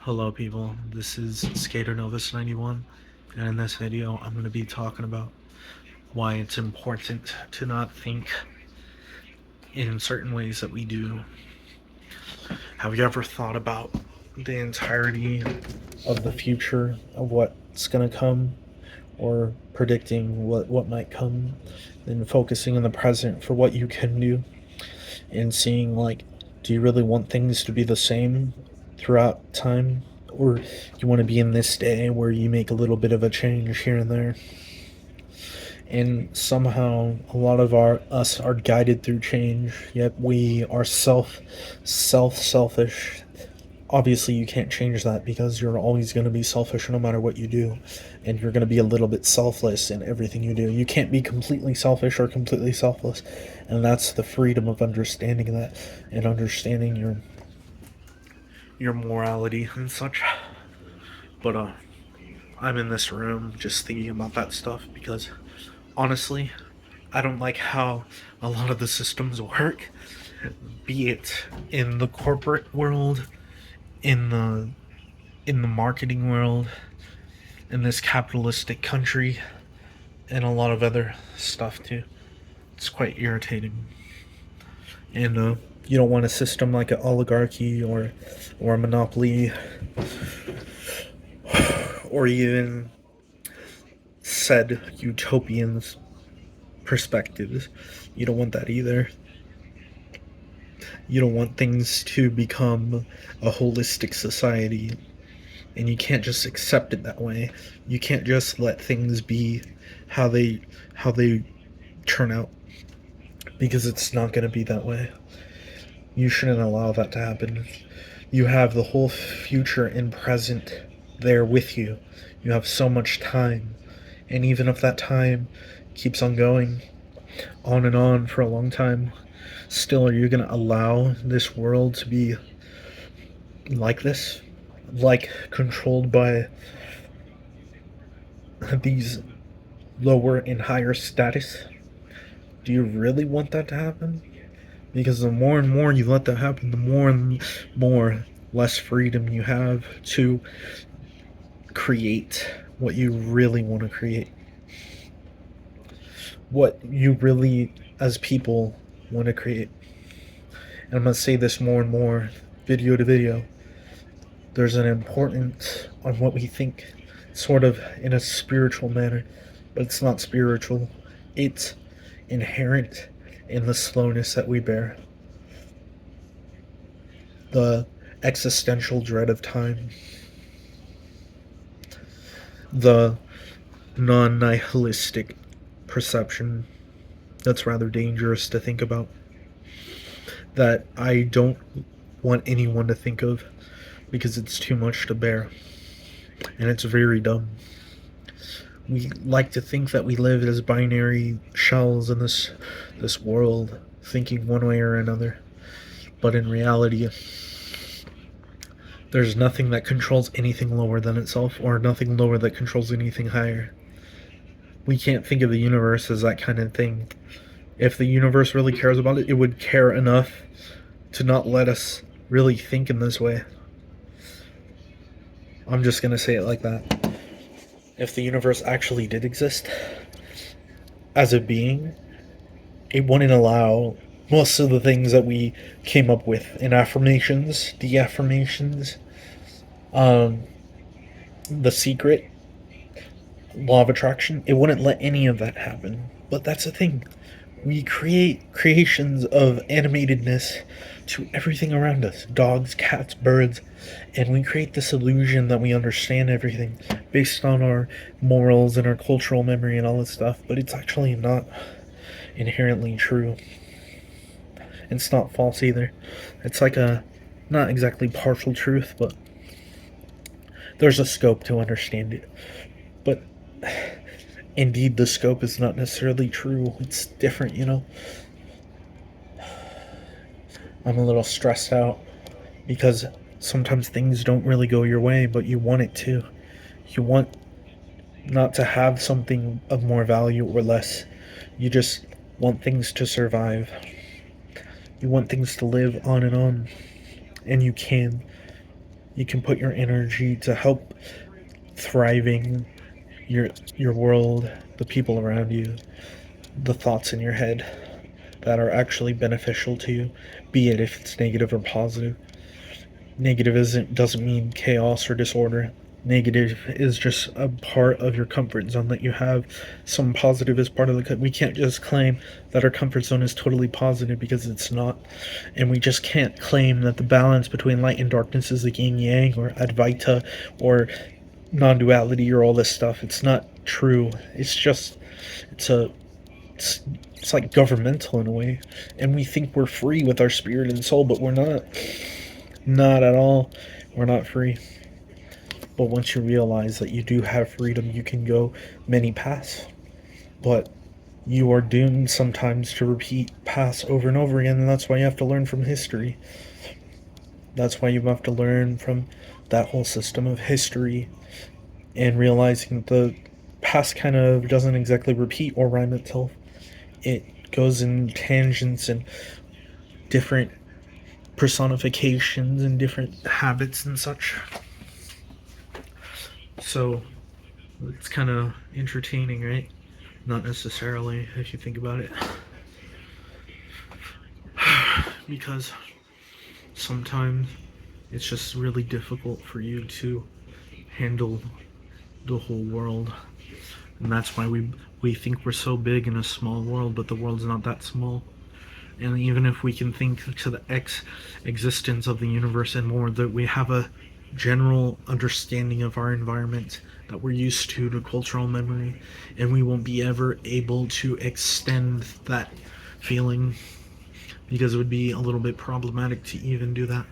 Hello people, this is Skater Novus 91, and in this video I'm going to be talking about why it's important to not think in certain ways that we do. Have you ever thought about the entirety of the future of what's going to come, or predicting what might come, and focusing in the present for what you can do, and seeing, like, do you really want things to be the same throughout time, or you want to be in this day where you make a little bit of a change here and there? And somehow a lot of us are guided through change, yet we are selfish. Obviously you can't change that because you're always going to be selfish no matter what you do, and you're going to be a little bit selfless in everything you do. You can't be completely selfish or completely selfless, and that's the freedom of understanding that, and understanding your morality and such. But I'm in this room just thinking about that stuff because honestly, I don't like how a lot of the systems work, be it in the corporate world, in the marketing world, in this capitalistic country, and a lot of other stuff too. It's quite irritating. And you don't want a system like an oligarchy or a monopoly, or even said utopians perspectives. You don't want that either. You don't want things to become a holistic society, and you can't just accept it that way. You can't just let things be how they turn out, because it's not going to be that way. You shouldn't allow that to happen. You have the whole future and present there with you. You have so much time, and even if that time keeps on going on and on for a long time, still, are you going to allow this world to be like this? Like, controlled by these lower and higher status? Do you really want that to happen? Because the more and more you let that happen, the more and more less freedom you have to create what you really want to create. What you really, as people, want to create. And I'm going to say this more and more, video to video. There's an importance on what we think, sort of in a spiritual manner, but it's not spiritual. It's inherent in the slowness that we bear. The existential dread of time. The non-nihilistic perception that's rather dangerous to think about, that I don't want anyone to think of, because it's too much to bear, and it's very dumb. We like to think that we live as binary shells in this world, thinking one way or another, but in reality, there's nothing that controls anything lower than itself, or nothing lower that controls anything higher. We can't think of the universe as that kind of thing. If the universe really cares about it, it would care enough to not let us really think in this way. I'm just gonna say it like that. If the universe actually did exist as a being, it wouldn't allow most of the things that we came up with in affirmations, the affirmations, The Secret, law of attraction. It wouldn't let any of that happen. But that's the thing. We create creations of animatedness to everything around us, dogs, cats, birds, and we create this illusion that we understand everything based on our morals and our cultural memory and all this stuff, but it's actually not inherently true. It's not false either. It's like a, not exactly partial truth, but there's a scope to understand it. But indeed, the scope is not necessarily true. It's different, you know? I'm a little stressed out because sometimes things don't really go your way, but you want it to. You want not to have something of more value or less. You just want things to survive. You want things to live on, and you can. You can put your energy to help thriving your world, the people around you, the thoughts in your head that are actually beneficial to you, be it if it's negative or positive. Negative doesn't mean chaos or disorder. Negative is just a part of your comfort zone that you have. Some positive is part of the. We can't just claim that our comfort zone is totally positive because it's not, and we just can't claim that the balance between light and darkness is the yin yang or Advaita or non-duality or all this stuff. It's not true. It's just it's a it's like governmental in a way, and we think we're free with our spirit and soul, but we're not. Not at all. We're not free. But once you realize that you do have freedom, you can go many paths. But you are doomed sometimes to repeat paths over and over again, and that's why you have to learn from history. That's why you have to learn from that whole system of history and realizing that the past kind of doesn't exactly repeat or rhyme itself. It goes in tangents and different personifications and different habits and such. So it's kind of entertaining, right? Not necessarily, if you think about it. Because sometimes it's just really difficult for you to handle the whole world. And that's why we think we're so big in a small world, but the world's not that small. And even if we can think to the existence of the universe and more, that we have a general understanding of our environment that we're used to cultural memory, and we won't be ever able to extend that feeling because it would be a little bit problematic to even do that.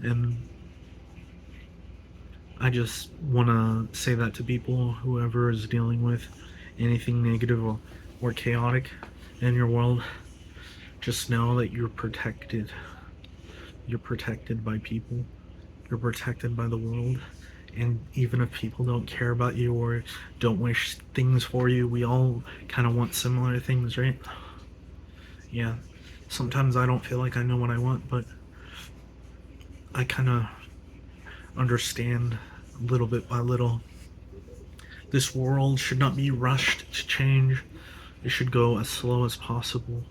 And I just want to say that to people, whoever is dealing with anything negative or chaotic in your world, just know that you're protected. You're protected by people. You're protected by the world. And even if people don't care about you or don't wish things for you, we all kind of want similar things, right? Yeah. Sometimes I don't feel like I know what I want, but I kind of understand little bit by little. This world should not be rushed to change. It should go as slow as possible.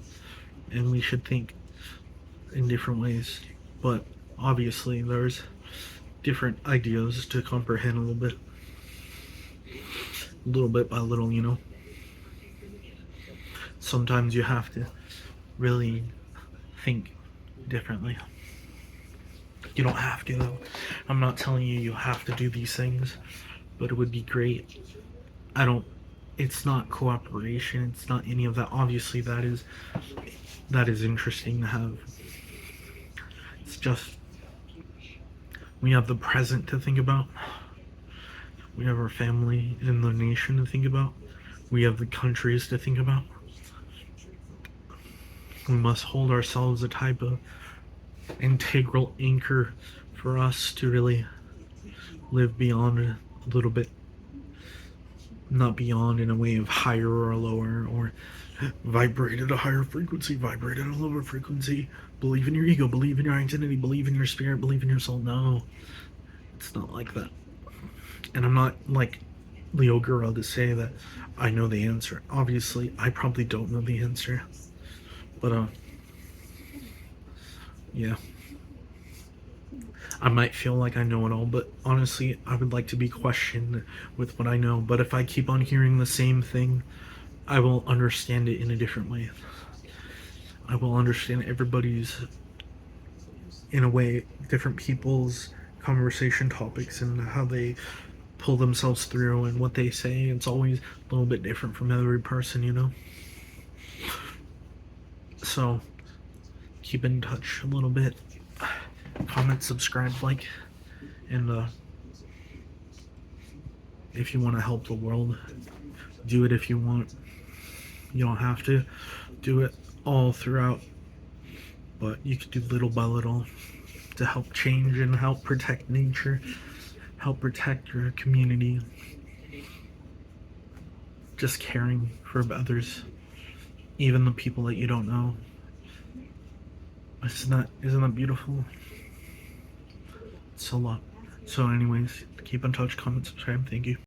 And we should think in different ways. But obviously there's different ideas to comprehend a little bit by little, you know. Sometimes you have to really think differently. You don't have to, though. I'm not telling you you have to do these things, but it would be great. It's not cooperation, it's not any of that. Obviously that is interesting to have. It's just we have the present to think about. We have our family and the nation to think about. We have the countries to think about. We must hold ourselves a type of integral anchor for us to really live beyond a little bit. Not beyond in a way of higher or lower, or vibrate at a higher frequency, vibrate at a lower frequency. Believe in your ego, believe in your identity, believe in your spirit, believe in your soul. No, it's not like that. And I'm not like Leo Gura to say that I know the answer. Obviously, I probably don't know the answer. But, yeah. I might feel like I know it all, but honestly, I would like to be questioned with what I know. But if I keep on hearing the same thing, I will understand it in a different way. I will understand everybody's, in a way, different people's conversation topics and how they pull themselves through and what they say. It's always a little bit different from every person, you know? So, keep in touch a little bit. Comment, subscribe, like, and if you want to help the world, do it if you want. You don't have to do it all throughout, but you can do little by little to help change and help protect nature, help protect your community. Just caring for others, even the people that you don't know. Isn't that beautiful? It's a lot. So anyways, keep in touch, comment, subscribe. Thank you.